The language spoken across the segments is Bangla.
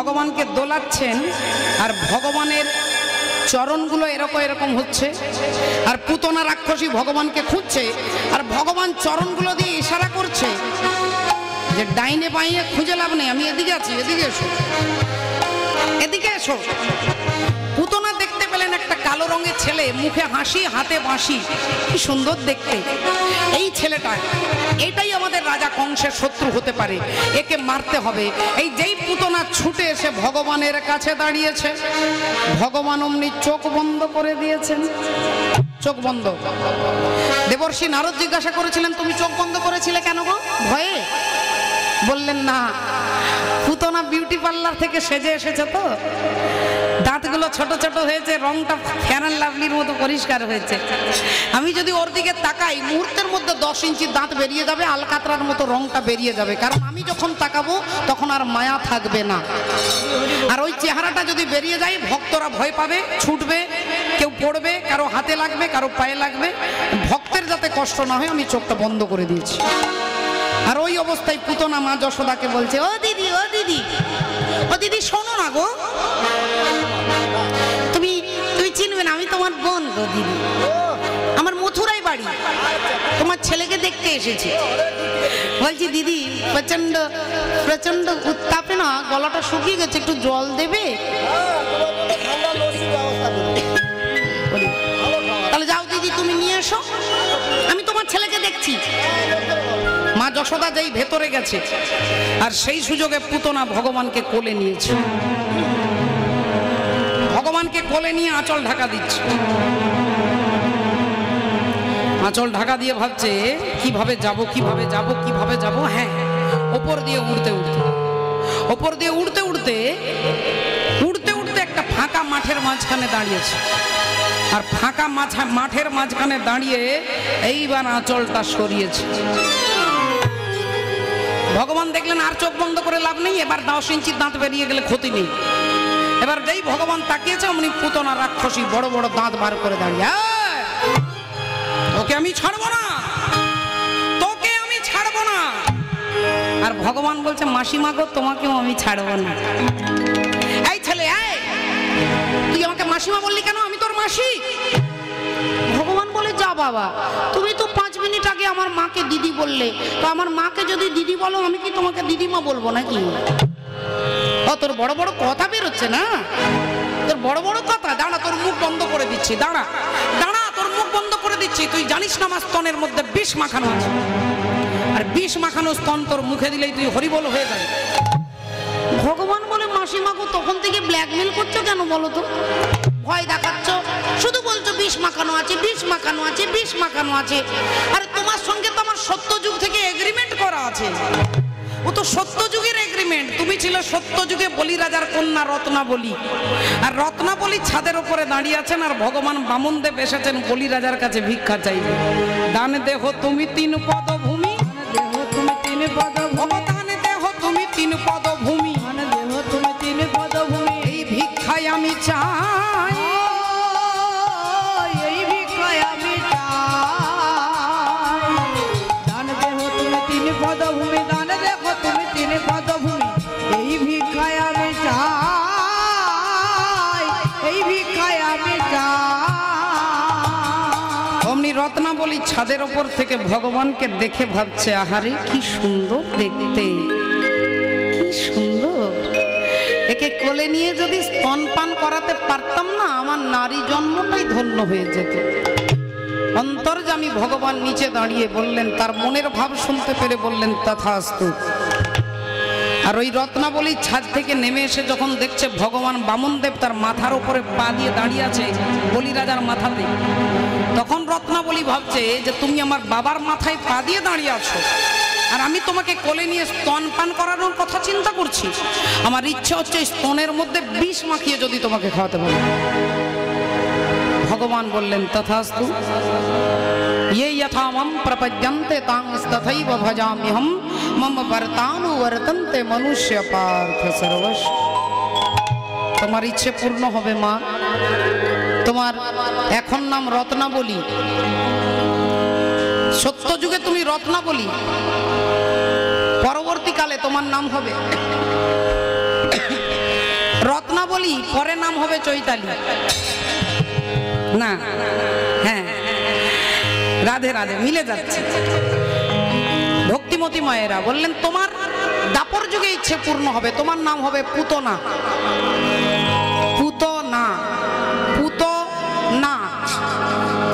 ভগবানকে দোলাচ্ছেন আর ভগবানের চরণগুলো এরকম এরকম হচ্ছে, আর পুতনা রাক্ষসী ভগবানকে খুঁজছে আর ভগবান চরণগুলো দিয়ে ইশারা করছে যে ডাইনে বাঁয়ে খুঁজে লাভ নেই, আমি এদিকে আছি, এদিকে এসো, এদিকে এসো। পুতনা দেখতে পেলেন একটা কালো রঙের ছেলে, মুখে হাসি, হাতে বাঁশি, কি সুন্দর দেখতে এই ছেলেটা। এটাই আমাদের রাজা কংসের শত্রু হতে পারে, একে মারতে হবে। এই যেই পুতনা ছুটে এসে ভগবানের কাছে দাঁড়িয়েছে, ভগবান অমনি চোখ বন্ধ করে দিয়েছেন। চোখ বন্ধ। দেবর্ষি নারদ জিজ্ঞাসা করেছিলেন, তুমি চোখ বন্ধ করেছিলে কেন গো? ভয়ে? বললেন না, পুতনা বিউটি পার্লার থেকে সেজে এসেছে তো, দাঁতগুলো ছোট ছোট হয়েছে, রংটা ফেয়ার অ্যান্ড লাভলির মতো পরিষ্কার হয়েছে। আমি যদি ওর দিকে তাকাই, মুহূর্তের মধ্যে 10 ইঞ্চি দাঁত বেরিয়ে যাবে, আলকাতরার মতো রংটা বেরিয়ে যাবে, কারণ আমি যখন তাকাবো তখন আর মায়া থাকবে না। আর ওই চেহারাটা যদি বেরিয়ে যায়, ভক্তরা ভয় পাবে, ছুটবে, কেউ পড়বে, কারো হাতে লাগবে, কারো পায়ে লাগবে। ভক্তের যাতে কষ্ট না হয় আমি চোখটা বন্ধ করে দিয়েছি। আর ওই অবস্থায় পুতনা মা যশোদাকে বলছে, ও দিদি, ও দিদি, ও দিদি শোনো না গো, তুমি চিনবে না, আমি তোমার বোন গো দিদি, আমার মথুরাই বাড়ি, তোমার ছেলেকে দেখতে এসেছি। বলছি দিদি প্রচন্ড প্রচন্ড উত্তাপে না গলাটা শুকিয়ে গেছে, একটু জল দেবে? তাহলে যাও দিদি, তুমি নিয়ে এসো, আমি তোমার ছেলেকে দেখছি। মা যশোদা যেই ভেতরে গেছে, আর সেই সুযোগে পুতনা ভগবানকে কোলে নিয়েছে। ভগবানকে কোলে নিয়ে আঁচল ঢাকা দিচ্ছে। আঁচল ঢাকা দিয়ে ভাবছে কিভাবে যাব, কিভাবে যাব, কিভাবে যাব। হ্যাঁ, ওপর দিয়ে উড়তে উড়তে, ওপর দিয়ে উড়তে উড়তে উড়তে উড়তে একটা ফাঁকা মাঠের মাঝখানে দাঁড়িয়েছে। আর ফাঁকা মাঠের মাঝখানে দাঁড়িয়ে এইবার আঁচলটা সরিয়েছে। ভগবান দেখলেন আর চোখ বন্ধ করে লাভ নেই, এবার 10 ইঞ্চি দাঁত বেরিয়ে গেলে ক্ষতি নেই। এবার যেই ভগবান তাকিয়েছে, অমনি পুতনা রাক্ষসী বড় বড় দাঁত বার করে দাঁড়িয়ে, তোকে আমি ছাড়বো না, তোকে আমি ছাড়বো না। আর ভগবান বলছে, মাসিমা গো, তোমাকেও আমি ছাড়বো না। এই ছেলে, তুই আমাকে মাসিমা বললি কেন? আমি তোর মাসি। ভগবান বলে, যা বাবা, তুমি তো 5 মিনিট আগে আমার মাকে দিদি বললে, তো আমার মাকে যদি দিদি বলো, আমি কি তোমাকে দিদিমা বলবো নাকি? ও, তোর বড় বড় কথা বেরোচ্ছে না, তোর বড় বড় কথা। দাঁড়া, তোর মুখ বন্ধ করে দিচ্ছি, দাঁড়া দাঁড়া, তোর মুখ বন্ধ করে দিচ্ছি। তুই জানিস না আমার স্তনের মধ্যে বিষ মাখানো আছে, আর বিষ মাখানো স্তন তোর মুখে দিলেই তুই হরিবল হয়ে যাবে। ভগবান বলে, মাসিমাকে তখন থেকে ব্ল্যাকমেল করছো কেন বলো তো? ভয় দেখাচ্ছ, শুধু বলছো বিষ মাখানো আছে, বিষ মাখানো আছে, বিষ মাখানো আছে। আর তোমার সঙ্গে তো আমার সত্যযুগ থেকে এগ্রিমেন্ট করা আছে। ও তো সত্যযুগের এগ্রিমেন্ট। তুমি ছিল সত্যযুগে বলি রাজার কন্যা রত্নাবলী, আর রত্নাবলী ছাদের উপরে দাঁড়িয়ে আছেন, আর ভগবান বামনদেব এসেছেন বলি রাজার কাছে ভিক্ষা চাইবে। দান দেহ তুমি 3 পদ ভূমি, দেহ তুমি 3 পদ ভূমি, দান দেহ তুমি 3 পদ ভূমি, দেহ তুমি 3 পদ ভূমি। এই ভিক্ষায় আমি চাই, এই ভিক্ষায় আমি চাই। দান দেহ তুমি 3 পদ ভূমি, দান দেহ তুমি 3 পদ ভূমি। এই ভিক্ষায় আমি চাই, এই ভিক্ষায় আমি চাই। অমনি রত্নাবলী ছাদের ওপর থেকে ভগবানকে দেখে ভাবছে, আহারে কি সুন্দর দেখতে, কি সুন্দর। একে কোলে নিয়ে যদি স্তনপান করাতে পারতাম না, আমার নারী জন্মটাই ধন্য হয়ে যেত। অন্তর্যামী ভগবান নিচে দাঁড়িয়ে বললেন, তার মনের ভাব শুনতে পেরে বললেন, তথাস্তু। আর ওই রত্নাবলী ছাদ থেকে নেমে এসে যখন দেখছে ভগবান বামনদেব তার মাথার উপরে পা দিয়ে দাঁড়িয়ে আছে, বলি রাজার মাথাতে, তখন রত্নাবলী ভাবছে যে তুমি আমার বাবার মাথায় পা দিয়ে দাঁড়িয়ে আছো, আর আমি তোমাকে কোলে নিয়ে স্তনপান করানোর কথা চিন্তা করছি। আমার ইচ্ছে হচ্ছে স্তনের মধ্যে বিষ মাখিয়ে যদি তোমাকে খাওয়াতে পারি। ভগবান বললেন, তথাস্তু। ये यथा मम प्रपद्यन्ते तांस्तथैव भजाम्यहं मम वर्तानुवर्तन्ते मनुष्य पार्थ सर्वस्व। তোমার ইচ্ছে পূর্ণ হবে মা। তোমার এখন নাম রত্নাবলী, সত্যযুগে তুমি রত্নাবলী, পরবর্তীকালে তোমার নাম হবে রত্নাবলী, পরে নাম হবে চৈতালি না। হ্যাঁ, রাধে রাধে, মিলে যাচ্ছে। ভক্তিমতী মায়েরা বললেন তোমার দাপর যুগে ইচ্ছে পূর্ণ হবে, তোমার নাম হবে পুতনা। পুতনা, পুতনা,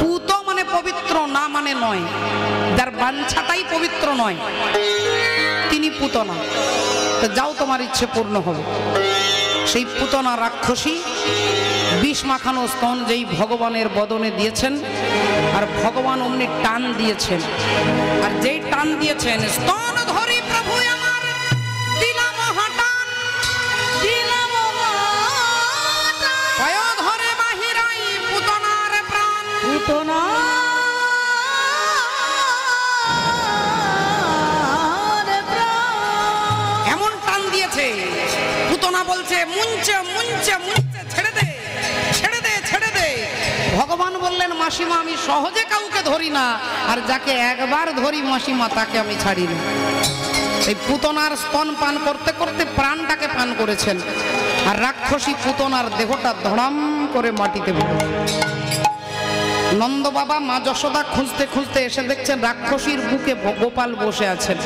পুত মানে পবিত্র, না মানে নয়, যার বাঞ্ছাটাই পবিত্র নয় তিনি পুতনা। তো যাও, তোমার ইচ্ছে পূর্ণ হবে। সেই পুতনা রাক্ষসী বিষ মাখানো স্তন যেই ভগবানের বদনে দিয়েছেন, আর ভগবান অমনি টান দিয়েছেন, আর যেই টান দিয়েছেন, স্তন ধরি প্রভু আমার দিলাম হাটান, দিলাম পায় ধরে বাহিরাই পুতনার প্রাণ, পুতনা এমন টান দিয়েছে। পুতনা বলছে মুঞ্চে মুঞ্চে মুঞ্চে, ছেড়ে দে ছেড়ে দে ছেড়ে দে। ভগবান বললেন মাসিমা আমি সহজে কাউকে ধরি না, আর যাকে একবার ধরি মাসিমা তাকে আমি ছাড়ি না। এই পুতনার স্তন পান করতে করতে প্রাণটাকে পান করেছেন, আর রাক্ষসী পুতনার দেহটা ধড়াম করে মাটিতে পড়ে। নন্দ বাবা মা যশোদা খুঁজতে খুঁজতে এসে দেখছেন রাক্ষসীর বুকে গোপাল বসে আছেন।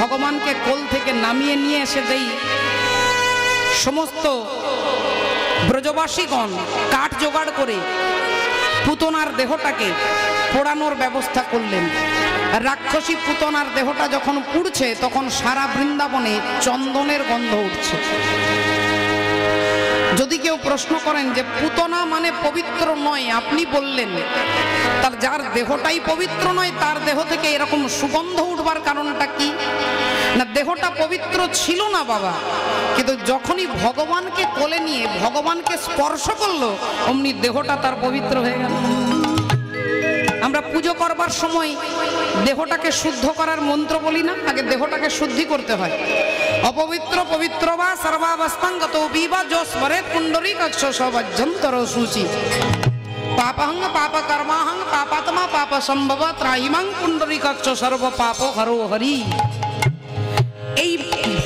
ভগবানকে কোল থেকে নামিয়ে নিয়ে এসে যেই সমস্ত ব্রজবাসীগণ কাঠ জোগাড় করে পুতনার দেহটাকে পোড়ানোর ব্যবস্থা করলেন। রাক্ষসী পুতনার দেহটা যখন পুড়ছে তখন সারা বৃন্দাবনে চন্দনের গন্ধ উঠছে। যদি কেউ প্রশ্ন করেন যে পুতনা মানে পবিত্র নয়, আপনি বললেন, তার যার দেহটাই পবিত্র নয় তার দেহ থেকে এরকম সুগন্ধ উঠবার কারণটা কি? না, দেহটা পবিত্র ছিল না বাবা, কিন্তু যখনই ভগবানকে কোলে নিয়ে ভগবানকে স্পর্শ করলো অমনি দেহটা তার পবিত্র হয়ে গেল। আমরা পুজো করবার সময় দেহটাকে শুদ্ধ করার মন্ত্র বলি না, আগে দেহটাকে শুদ্ধি করতে হয়। অপবিত্র পবিত্র বা সর্বাবস্থাঙ্গত বিবা যো স্মরেত পুণ্ডরীকাক্ষ সবজ্জন্তর সূচি পাপহং পাপ কর্মাহং পাপাত্মা পাপ সম্ভব ত্রাহিমাং পুণ্ডরীকাক্ষ সর্ব পাপ হরো হরি। এই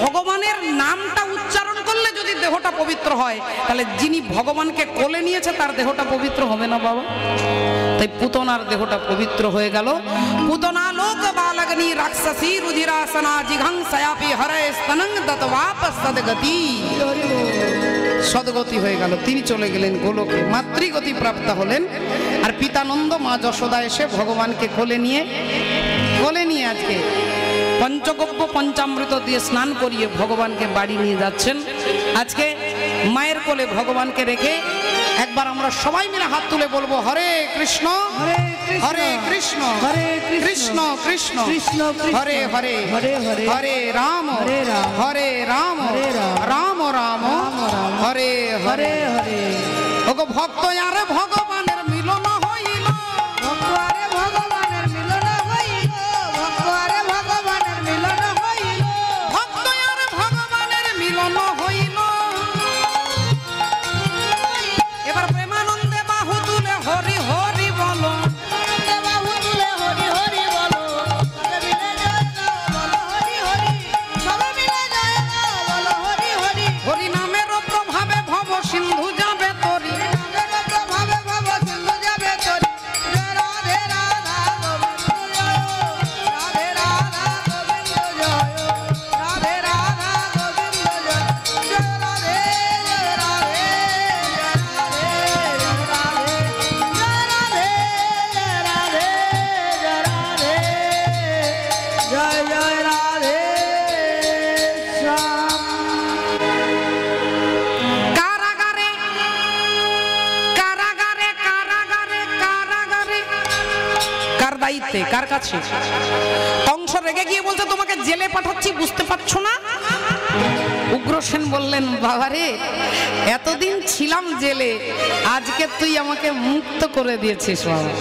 ভগবানের নামটা উচ্চারণ করলে যদি দেহটা পবিত্র হয়, তাহলে যিনি ভগবানকে কোলে নিয়েছে তার দেহটা পবিত্র হবে না বাবা? তাই পুতনার দেহটা পবিত্র হয়ে গেল। পুতনা লোক বালগ্নি রাক্ষসী রুধিরাসনা জিঘং সয়াপি হরে স্তনং দতবাপ সদগতি, সদগতি হয়ে গেল। তিনি চলে গেলেন গোলকে, মাতৃগতি প্রাপ্ত হলেন। আর পিতানন্দ মা যশোদা এসে ভগবানকে কোলে নিয়ে আজকে পঞ্চগব্য পঞ্চামৃত দিয়ে স্নান করিয়ে ভগবানকে বাড়ি নিয়ে যাচ্ছেন। আজকে মায়ের কোলে ভগবানকে রেখে একবার আমরা সবাই মিলে হাত তুলে বলবো হরে কৃষ্ণ হরে কৃষ্ণ কৃষ্ণ কৃষ্ণ হরে হরে হরে রাম হরে রাম রাম রাম হরে হরে হরে। ওগো ভক্ত আর ভগবানের মিলন হইল, ভক্ত আরে ভগবানের মিলন হইল, ভক্ত আরে ভগবানের মিলন হইল, ভক্ত আর ভগবানের মিলন হইল। এবার প্রেমানন্দে বাহু তুলে হরি হরি বলো, বাহু তুলে হরি হরি বলো, হরি হরি সবে মিলে জয় বলো হরি হরি। হরি নামের প্রভাবে ভব সিন্ধু যাবে তরি, নামের প্রভাবে ভব সিন্ধু যাবে তরি। রাধে রাধা গোবিন্দ জয়, রাধে রাধা গোবিন্দ জয়, রাধে রাধা গোবিন্দ জয়, জয় রাধে জয় রাধে জয় জয় রাধে শ্যাম। কারাগারে কারাগারে কারাগারে কারাগারে, কার দায়িত্বে, কার কাছে? কংস রেগে গিয়ে বলছে তোমাকে জেলে পাঠাচ্ছি, বুঝতে পারছো না? উগ্রসেন বললেন বাবারে, এতদিন ছিলাম জেলে, আজকে তুই আমাকে মুক্ত করে দিয়েছিস বাবা।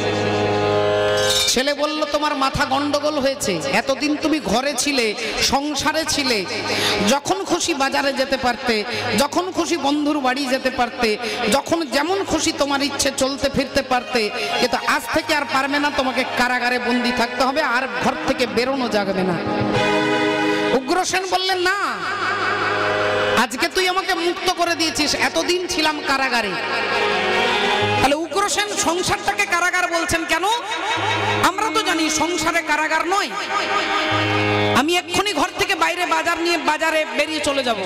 ছেলে বলল তোমার মাথা গন্ডগোল হয়েছে, এতদিন তুমি ঘরে ছিলে, সংসারে ছিলে, যখন খুশি বাজারে যেতে পারতে, যখন খুশি বন্ধুর বাড়ি যেতে পারতে, যখন যেমন খুশি তোমার ইচ্ছে চলতে ফিরতে পারতে, কিন্তু আজ থেকে আর পারবে না, তোমাকে কারাগারে বন্দী থাকতে হবে, আর ঘর থেকে বেরোনো যাবে না। উগ্রসেন বললেন না, আজকে তুই আমাকে মুক্ত করে দিয়েছিস, এতদিন ছিলাম কারাগারে। তাহলে উগ্রসেন সংসারটাকে কারাগার বলছেন কেন? আমরা তো জানি সংসারে কারাগার নয়। আমি এক্ষুনি ঘর থেকে বাইরে বাজার নিয়ে বাজারে বেরিয়ে চলে যাব,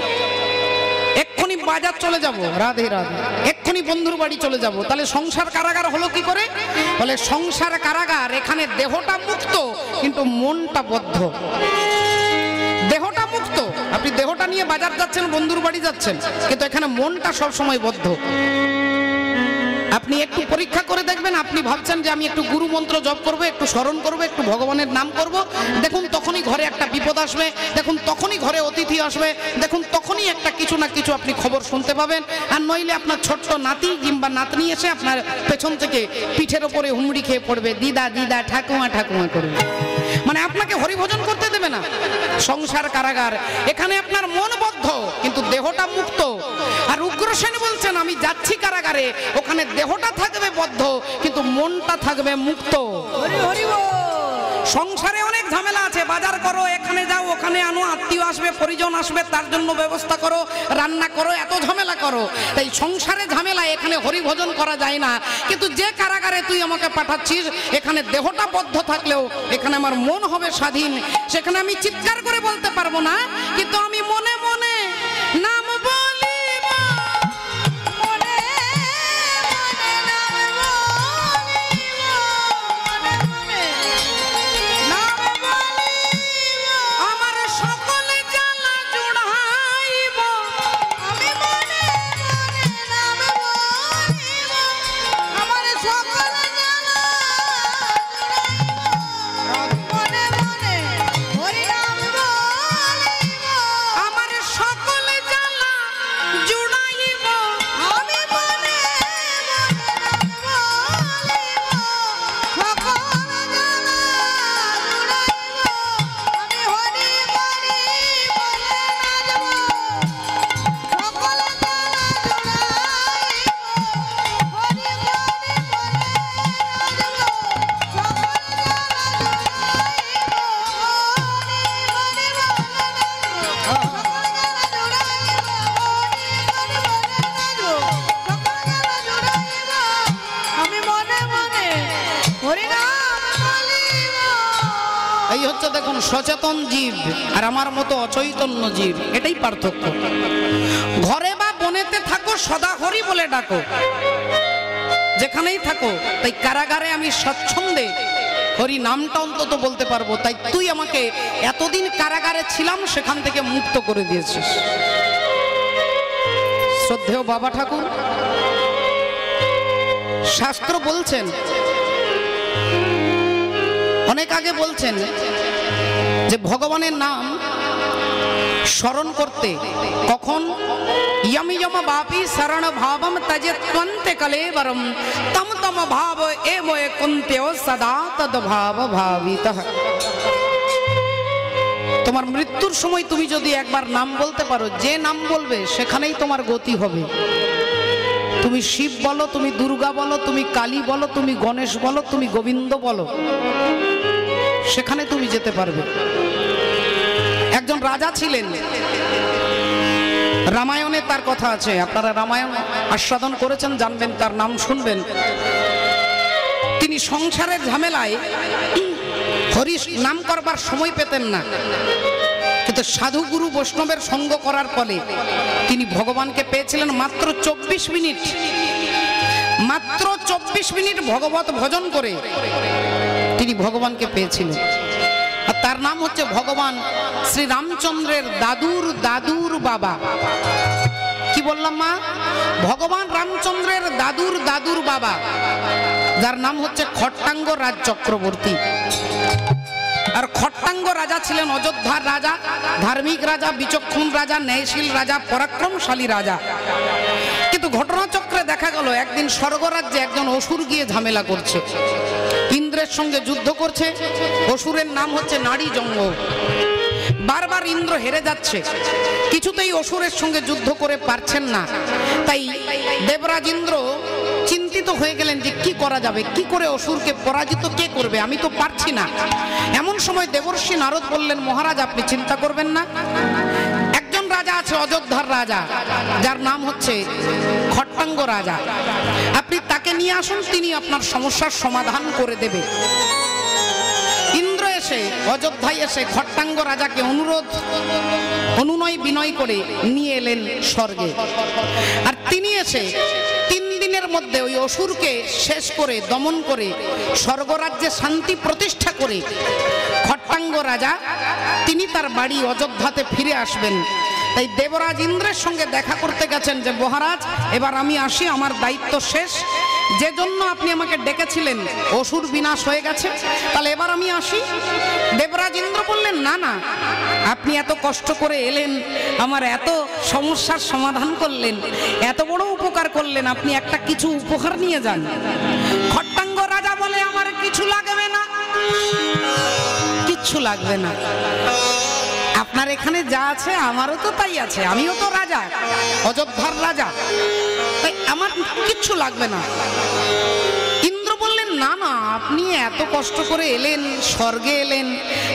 এক্ষুনি বাজার চলে যাব, রাধে রাধে, এক্ষুনি বন্ধুর বাড়ি চলে যাব, তাহলে সংসার কারাগার হলো কি করে? বলে সংসার কারাগার, এখানে দেহটা মুক্ত কিন্তু মনটা বদ্ধ। দেহটা মুক্ত, আপনি দেহটা নিয়ে বাজার যাচ্ছেন, বন্ধুর বাড়ি যাচ্ছেন, কিন্তু এখানে মনটা সব সময় বদ্ধ। আপনি একটু পরীক্ষা করে দেখবেন, আপনি ভাবছেন যে আমি একটু গুরু মন্ত্র জপ করব, একটু স্মরণ করব, একটু ভগবানের নাম করব, দেখুন তখনই ঘরে একটা বিপদ আসবে, দেখুন তখনই ঘরে অতিথি আসবে, দেখুন তখনই একটা কিছু না কিছু আপনি খবর শুনতে পাবেন। আর নইলে আপনার ছোট্ট নাতি কিংবা নাতনি এসে আপনার পেছন থেকে পিঠের ওপরে হুমড়ি খেয়ে পড়বে, দিদা দিদা ঠাকুমা ঠাকুমা করবে, মানে আপনাকে হরিভোজন করতে দেবে না। সংসার কারাগার, এখানে আপনার মন বদ্ধ কিন্তু দেহটা মুক্ত। আর উগ্রসেন বলছেন আমি যাচ্ছি কারাগারে, ওখানে দেহটা থাকবে বদ্ধ কিন্তু মনটা থাকবে মুক্ত। সংসারে অনেক ঝামেলা আছে, বাজার করো, এখানে যাও ওখানে আনো, আত্মীয় আসবে পরিজন আসবে তার জন্য ব্যবস্থা করো, রান্না করো, এত ঝামেলা করো। তাই সংসারে ঝামেলা, এখানে হরিভোজন করা যায় না। কিন্তু যে কারাগারে তুই আমাকে পাঠাচ্ছিস, এখানে দেহটা বদ্ধ থাকলেও এখানে আমার মন হবে স্বাধীন। সেখানে আমি চিৎকার করে বলতে পারবো না, কিন্তু আমি মনে মনে নাম বলি। দেখুন সচেতন জীব আর আমার মতো অচৈতন্য জীব, এটাই পার্থক্য। ঘরে বা বনেতে থাকো সদা হরি বলে ডাকো, যেখানেই থাকো। তাই কারাগারে আমি স্বচ্ছন্দে হরি নামটা অন্তত বলতে পারবো। তাই তুই আমাকে এতদিন কারাগারে ছিলাম সেখান থেকে মুক্ত করে দিয়েছিস। শ্রদ্ধেয় বাবা ঠাকুর শাস্ত্র বলছেন, অনেক আগে বলছেন যে ভগবানের নাম স্মরণ করতে কখন यमि यम बापी शरण भावम तजेत्वन्ते कलेवरम तम तम भाव ए मोए कुंत्यो सदा तद भाव भावितः। তোমার মৃত্যুর সময় তুমি যদি একবার নাম বলতে পারো, যে নাম বলবে সেখানেই তোমার গতি হবে। তুমি শিব বলো, তুমি দুর্গা বলো, তুমি কালী বলো, তুমি গণেশ বলো, তুমি গোবিন্দ বলো, সেখানে তুমি যেতে পারবে। একজন রাজা ছিলেন, রামায়ণে তার কথা আছে, আপনারা রামায়ণ আস্বাদন করেছেন জানবেন, তার নাম শুনবেন। তিনি সংসারের ঝামেলায় হরি নাম করবার সময় পেতেন না, কিন্তু সাধু গুরু বৈষ্ণবের সঙ্গ করার ফলে তিনি ভগবানকে পেয়েছিলেন। মাত্র 24 মিনিট, মাত্র 24 মিনিট ভগবত ভজন করে তিনি ভগবানকে পেয়েছিলেন। আর তার নাম হচ্ছে ভগবান শ্রী রামচন্দ্রের দাদুর দাদুর বাবা। কি বললাম মা? ভগবান রামচন্দ্রের দাদুর দাদুর বাবা, যার নাম হচ্ছে খট্টাঙ্গ রাজ চক্রবর্তী। আর খট্টাঙ্গ রাজা ছিলেন অযোধ্যার রাজা, ধার্মিক রাজা, বিচক্ষণ রাজা, ন্যায়শীল রাজা, পরাক্রমশালী রাজা। কিন্তু ঘটনাচক্রে দেখা গেল একদিন স্বর্গরাজ্যে একজন অসুর গিয়ে ঝামেলা করছে, ইন্দ্রের সঙ্গে যুদ্ধ করছে। অসুরের নাম হচ্ছে নারী জঙ্গ। বারবার ইন্দ্র হেরে যাচ্ছে, কিছুতেই অসুরের সঙ্গে যুদ্ধ করে পারছেন না। তাই দেবরাজ ইন্দ্র চিন্তিত হয়ে গেলেন যে কি করা যাবে, কি করে অসুরকে পরাজিত কে করবে, আমি তো পারছি না। এমন সময় দেবর্ষি নারদ বললেন, মহারাজ আপনি চিন্তা করবেন না, একজন রাজা আছে, অযোধ্যার রাজা, যার নাম হচ্ছে খট্টাঙ্গ রাজা। আপনি তাকে নিয়ে আসুন, তিনি আপনার সমস্যার সমাধান করে দেবে। ইন্দ্র এসে অযোধ্যায় এসে খট্টাঙ্গ রাজাকে অনুনয় বিনয় করে নিয়ে এলেন স্বর্গে। আর তিনি এসে 3 দিনের মধ্যে ওই অসুরকে শেষ করে দমন করে স্বর্গরাজ্যে শান্তি প্রতিষ্ঠা করে খট্টাঙ্গ রাজা তিনি তার বাড়ি অযোধ্যাতে ফিরে আসবেন। তাই দেবরাজ ইন্দ্রের সঙ্গে দেখা করতে গেছেন যে মহারাজ এবার আমি আসি, আমার দায়িত্ব শেষ, যে জন্য আপনি আমাকে ডেকেছিলেন অসুর বিনাশ হয়ে গেছে, তাহলে এবার আমি আসি। দেবরাজ ইন্দ্র বললেন না না, আপনি এত কষ্ট করে এলেন, আমার এত সমস্যার সমাধান করলেন, এত বড় উপকার করলেন, আপনি একটা কিছু উপহার নিয়ে যান। খট্টাঙ্গ রাজা বলে আমার কিছু লাগবে না, কিচ্ছু লাগবে না, আপনার এখানে যা আছে আমারও তো তাই আছে, আমিও তো রাজা, অযোধ্যার রাজা, তাই আমার কিচ্ছু লাগবে না। ইন্দ্র বললেন না না, আপনি এত কষ্ট করে এলেন, স্বর্গে এলেন,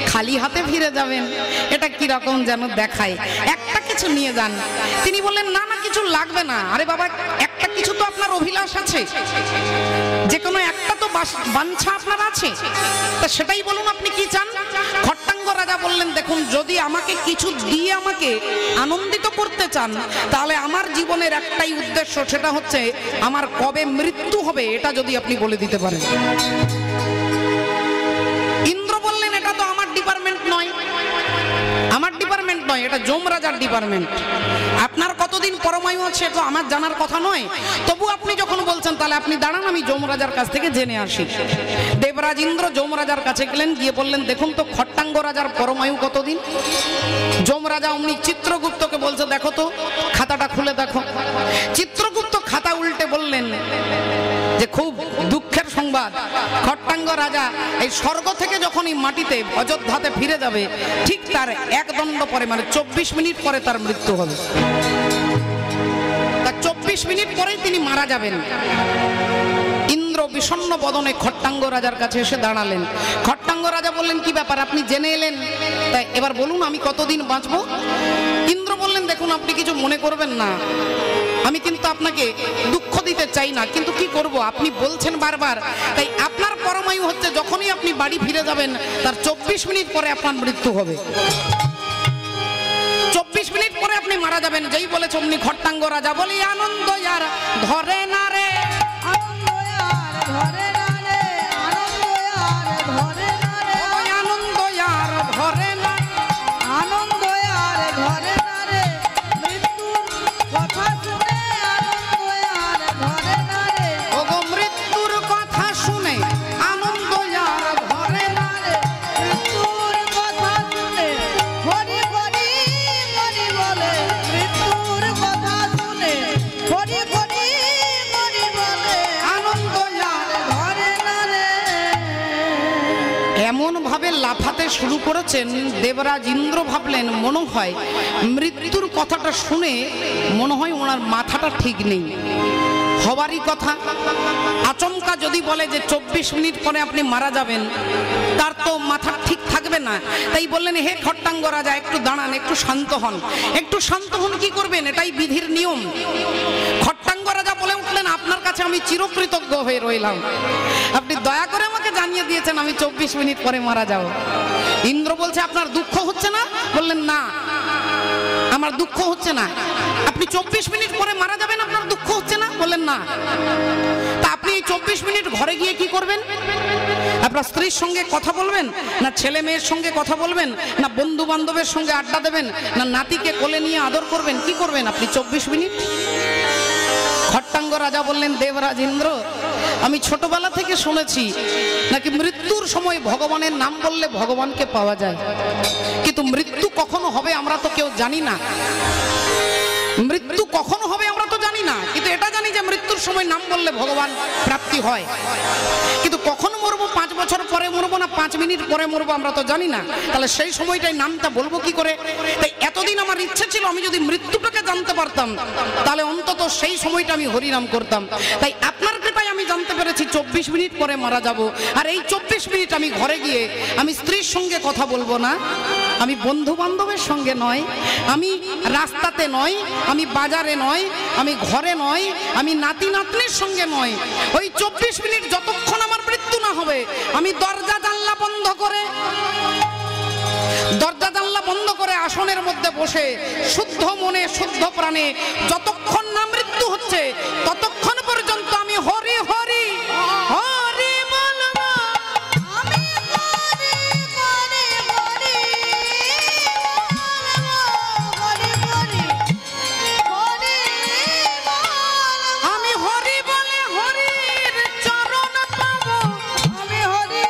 খালি হাতে ফিরে যাবেন, এটা কিরকম যেন দেখায়, একটা কিছু নিয়ে যান। তিনি বললেন না না, কিছু লাগবে না। আরে বাবা, একটা কিছু তো আপনার অভিলাষ আছে, যে কোনো একটা তো বাঞ্ছা আপনার আছে, তা সেটাই বলুন আপনি কি চান। খট্টাঙ্গ রাজা বললেন দেখুন, যদি আমাকে কিছু দিয়ে আমাকে আনন্দিত করতে চান, তাহলে আমার জীবনের একটাই উদ্দেশ্য, সেটা হচ্ছে আমার কবে মৃত্যু হবে এটা যদি আপনি বলে দিতে পারেন। ইন্দ্র বললেন এটা তো আমার ডিপার্টমেন্ট নয়, আমার ডিপার্টমেন্ট নয়, এটা যমরাজার ডিপার্টমেন্ট, আপনার কতদিন পরমায়ু আছে তো আমার জানার কথা নয়, তবু আপনি যখন বলছেন তাহলে আপনি দাঁড়ান, আমি যমরাজার কাছ থেকে জেনে আসি। দেবরাজ ইন্দ্র যমরাজার কাছে গেলেন, গিয়ে বললেন দেখুন তো খট্টাঙ্গ রাজার পরমায়ু কতদিন। যমরাজা অমনি চিত্রগুপ্তকে বলছে দেখো তো, খাতাটা খুলে দেখো। চিত্রগুপ্ত খাতা উল্টে বললেন যে খুব দুঃখের সংবাদ, খট্টাঙ্গ রাজা এই স্বর্গ থেকে যখনই মাটিতে অযোধ্যাতে ফিরে যাবে, ঠিক তার 1 দণ্ড পরে, মানে 24 মিনিট পরে তার মৃত্যু হবে। তার 24 মিনিট পরেই তিনি মারা যাবেন। ইন্দ্র বিষণ্ণ বদনে খট্টাঙ্গ রাজার কাছে এসে দাঁড়ালেন। খট্টাঙ্গ রাজা বললেন কি ব্যাপার, আপনি জেনে এলেন, তাই এবার বলুন আমি কতদিন বাঁচবো। ইন্দ্র বললেন দেখুন, আপনি কিছু মনে করবেন না, আমি কিন্তু আপনাকে দুঃখ দিতে চাই না, কিন্তু কি করব, আপনি বলছেন বারবার, তাই আপনার পরমায়ু হচ্ছে যখনই আপনি বাড়ি ফিরে যাবেন তার 24 মিনিট পরে আপনার মৃত্যু হবে, 24 মিনিট পরে আপনি মারা যাবেন। যেই বলেছে অমনি খট্টাঙ্গ রাজা বলি আনন্দ আর ধরে না রে, আনন্দ আর ধরে না রে, আনন্দ আর ধরে না, আনন্দ আর ধরে না রে, মৃত্যুর কথা শুনে আনন্দ আর ধরে না রে, ওগো মৃত্যুর কথা শুনে আনন্দ আর ধরে না রে, মৃত্যুর কথা শুনে হরি হরি হরি বলে, মৃত্যুর কথা শুনে হরি হরি হরি বলে, আনন্দ আর ধরে না রে। এমন ভাবে লাফাতে শুরু করেছেন, দেবরাজ ইন্দ্র ভাবলেন মনে হয় মৃত্যুর কথাটা শুনে মনে হয় ওনার মাথাটা ঠিক নেই, হবারই কথা। আচমকা যদি বলে যে 24 মিনিট পরে আপনি মারা যাবেন, তার তো মাথা ঠিক থাকবে না। তাই বললেন হে খট্টাঙ্গ রাজা, একটু দাঁড়ান, একটু শান্ত হন। একটু শান্ত হন কি করবেন, এটাই বিধির নিয়ম। খট্টাঙ্গ রাজা বলে উঠলেন আপনার কাছে আমি চিরকৃতজ্ঞ হয়ে রইলাম, আপনি দয়া করে আমাকে জানিয়ে দিয়েছেন আমি 24 মিনিট পরে মারা যাব। ইন্দ্র বলছে আপনার দুঃখ হচ্ছে না? বললেন না, আমার দুঃখ হচ্ছে না। আপনি 24 মিনিট পরে মারা যাবেন, আপনার দুঃখ হচ্ছে না? বললেন না। তা আপনি এই 24 মিনিট ঘরে গিয়ে কি করবেন? আপনার স্ত্রীর সঙ্গে কথা বলবেন, না ছেলে মেয়ের সঙ্গে কথা বলবেন, না বন্ধু বান্ধবের সঙ্গে আড্ডা দেবেন, না নাতিকে কোলে নিয়ে আদর করবেন, কি করবেন আপনি 24 মিনিট? খট্টাঙ্গ রাজা বললেন দেবরাজ ইন্দ্র, আমি ছোটবেলা থেকে শুনেছি নাকি মৃত্যুর সময় ভগবানের নাম বললে ভগবানকে পাওয়া যায়, কিন্তু মৃত্যু কখনো হবে আমরা তো কেউ জানি না। মৃত্যু কখনো হবে আমরা তো জানি না, কিন্তু এটা জানি যে মৃত্যুর সময় নাম বললে ভগবান প্রাপ্তি হয়। কিন্তু কখন মরবো, 5 বছর পরে মরবো না 5 মিনিট পরে মরবো আমরা তো জানি না। তাহলে সেই সময়টাই নামটা বলবো কি করে? তাই এতদিন আমার ইচ্ছে ছিল আমি যদি মৃত্যুটাকে জানতে পারতাম তাহলে অন্তত সেই সময়টা আমি হরিনাম করতাম। তাই আপনার কৃপায় আমি জানতে পেরেছি 24 মিনিট পরে মারা যাব। আর এই 24 মিনিট আমি ঘরে গিয়ে আমি স্ত্রীর সঙ্গে কথা বলবো না, আমি বন্ধু বান্ধবের সঙ্গে নয়, আমি রাস্তাতে নয়, আমি বাজারে নয়, আমি ঘরে নয়, আমি নাতি নাতনির সঙ্গে নয়। ওই 24 মিনিট যতক্ষণ আমার মৃত্যু না হবে আমি দরজা জানলা বন্ধ করে আসনের মধ্যে বসে শুদ্ধ মনে শুদ্ধ প্রাণে যতক্ষণ না মৃত্যু হচ্ছে ততক্ষণ পর্যন্ত আমি হরি হরি হরি বলবো। আমি হরি বলে হরির চরণ পাবো, আমি হরি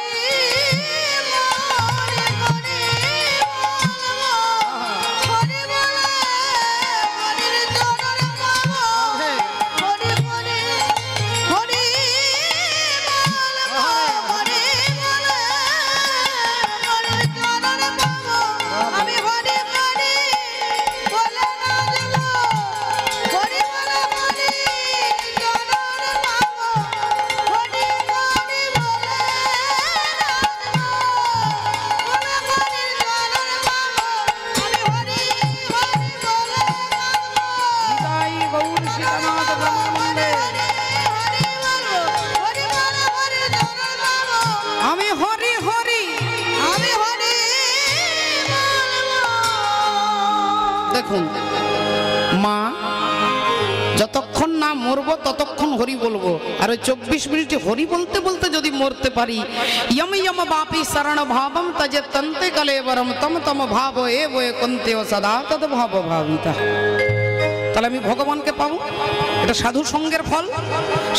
দেখুন মা, যতক্ষণ না মরবো ততক্ষণ হরি বলবো। আর ওই 24 মিনিটে হরি বলতে বলতে যদি মরতে পারি, ইয়ম ইয়ম বাপি শরণ ভাবম তজে তন্তে কলেবরম তম তম ভাব এ বয়ে কন্তে ও সদা তদ ভাব ভাবিতা। তাহলে আমি ভগবানকে পাবো। এটা সাধু সঙ্গের ফল।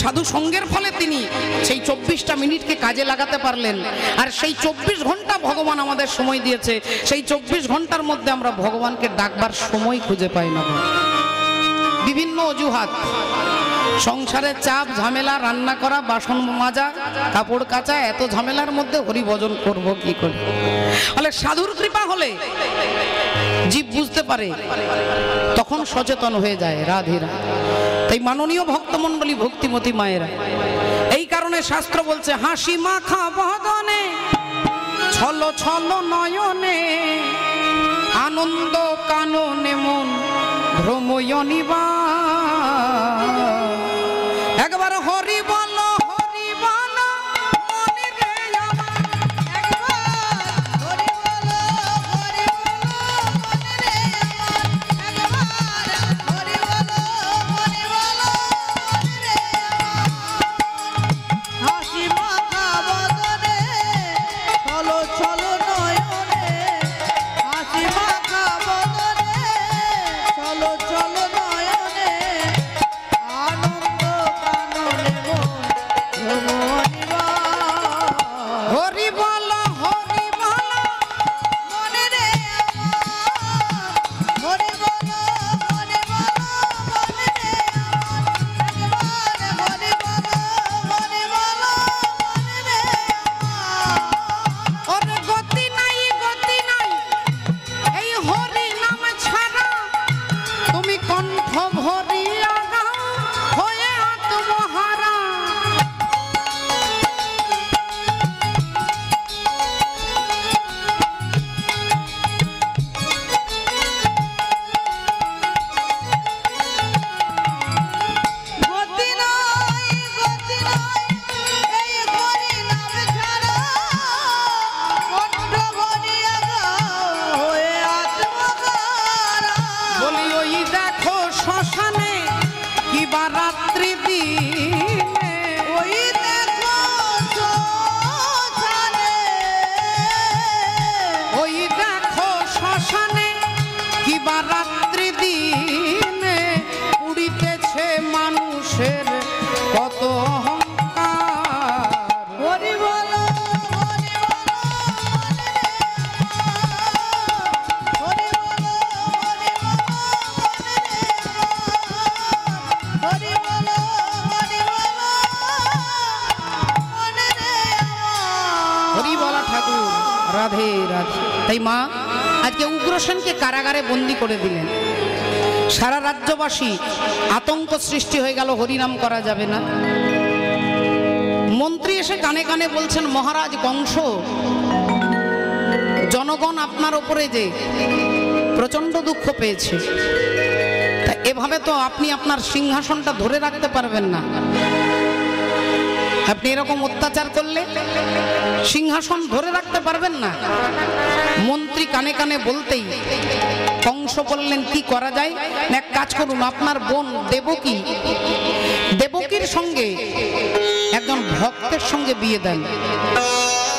সাধু সঙ্গের ফলে তিনি সেই 24টা মিনিটকে কাজে লাগাতে পারলেন। আর সেই 24 ঘন্টা ভগবান আমাদের সময় দিয়েছে, সেই 24 ঘন্টার মধ্যে আমরা ভগবানকে ডাকবার সময় খুঁজে পাই না। বিভিন্ন অজুহাত, সংসারের চাপ ঝামেলা, রান্না করা, বাসন মাজা, কাপড় কাচা, এত ঝামেলার মধ্যে হরি ভজন করব কি করে? তাহলে সাধুর কৃপা হলে জীব বুঝতে পারে, তখন সচেতন হয়ে যায়। রাধে রাধে। তাই মাননীয় ভক্তমণ্ডলী, ভক্তিমতী মায়েরা, এই কারণে শাস্ত্র বলছে হাসি মাখা বদনে ছল ছল নয়নে আনন্দ কাননে মন ভ্রময়নিবা। একবার হরি বল হরি বল মনে রে আমার, একবার হরি বল হরি বল মনে রে আমার, একবার হরি বল হরি বল মনে রে আমার। হাসি মাখা বদনে ছল ছল নয়নে, হাসি মাখা বদনে ছল ছল নয়নে বাহাদুর, রাধে রাধে। তাই মা আজকে উগ্রসেনকে কারাগারে বন্দি করে দিলেন। সারা রাজ্যবাসী আতঙ্ক সৃষ্টি হয়ে গেল, হরিনাম করা যাবে না। মন্ত্রী এসে কানে কানে বলছেন, মহারাজ কংস, জনগণ আপনার ওপরে যে প্রচন্ড দুঃখ পেয়েছে, তা এভাবে তো আপনি আপনার সিংহাসনটা ধরে রাখতে পারবেন না। আপনি এরকম অত্যাচার করলে সিংহাসন ধরে রাখতে পারবেন না। মন্ত্রী কানে কানে বলতেই কংস বললেন, কি করা যায়? এক কাজ করুন, আপনার বোন দেবকী, দেবকীর সঙ্গে একজন ভক্তের সঙ্গে বিয়ে দেন,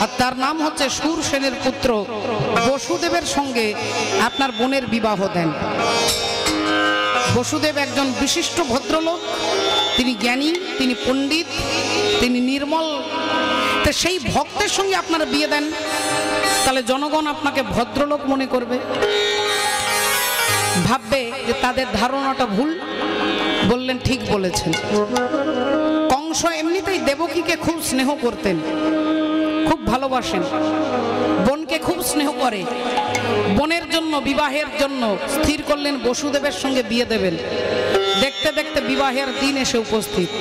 আর তার নাম হচ্ছে শূরসেনের পুত্র বসুদেবের সঙ্গে আপনার বোনের বিবাহ দেন। বসুদেব একজন বিশিষ্ট ভদ্রলোক, তিনি জ্ঞানী, তিনি পণ্ডিত, তিনি নির্মল। তো সেই ভক্তের সঙ্গে আপনারা বিয়ে দেন, তাহলে জনগণ আপনাকে ভদ্রলোক মনে করবে, ভাববে যে তাদের ধারণাটা ভুল। বললেন, ঠিক বলেছেন। কংস এমনিতেই দেবকীকে খুব স্নেহ করতেন, খুব ভালোবাসেন, বোনকে খুব স্নেহ করে। বোনের জন্য, বিবাহের জন্য স্থির করলেন বসুদেবের সঙ্গে বিয়ে দেবেন। দেখতে দেখতে বিবাহের দিন এসে উপস্থিত।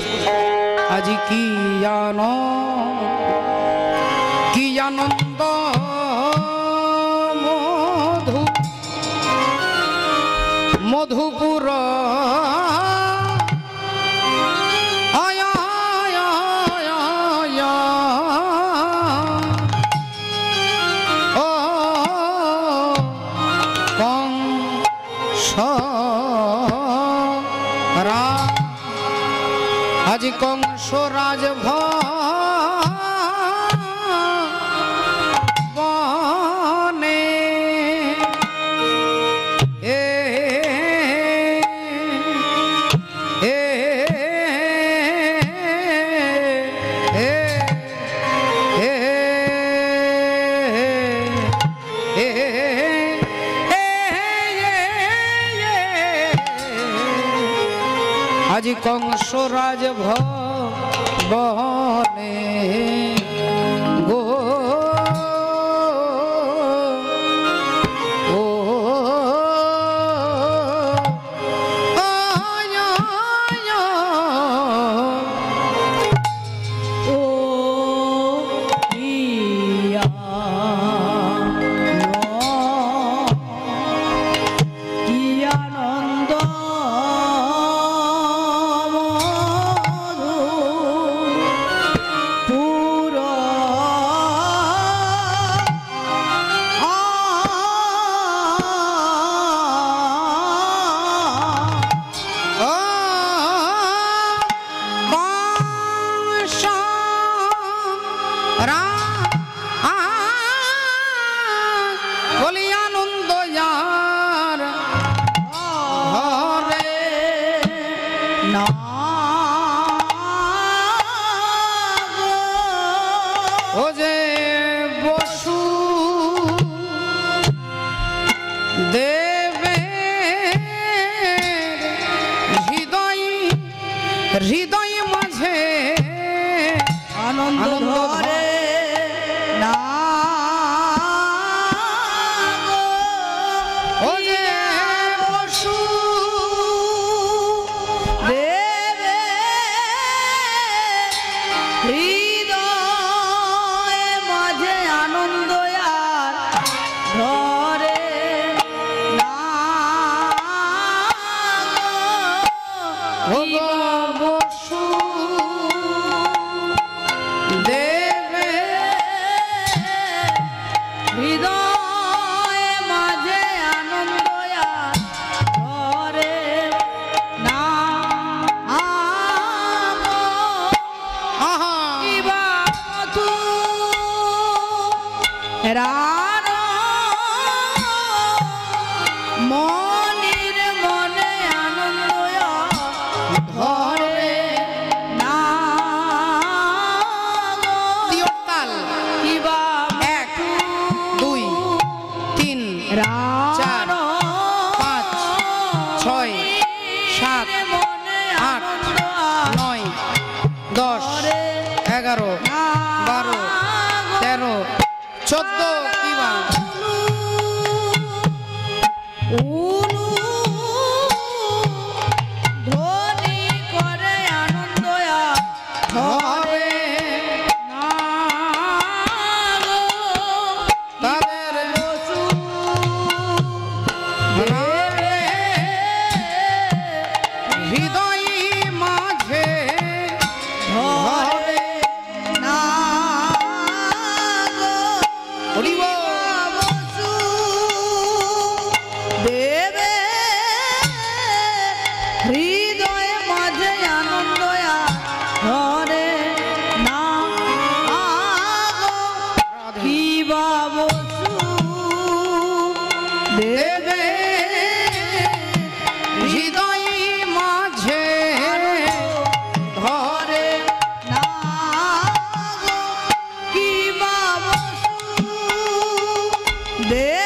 আজি কি আনন্দ মধু মধুপুর আজি কংস রাজ ভবনে আজি কংস রাজ ভবনে গো ও হৃদয় মাঝে আনন্দ ধরে না ও যে বসু দেবে হৃদয় মাঝে আনন্দ আর ধরে না ও বসু দেবে হৃদয় মাঝে আনন্দ ধরে না মধু মনির মনে আনন্দ ধরে না তিয়তাল কিবা 1 2 3 4 5 6 7 8 9 10 11 12 13 14 কি বা ধ্বনি করে আনন্দ হবে তাদের হৃদয় মাঝে ধরে না হরিব দেবে হৃদয় মাঝে আনন্দ ধরে না কি বাবসু দেবে হৃদয় মাঝে ধরে না কি বাবসু দেবে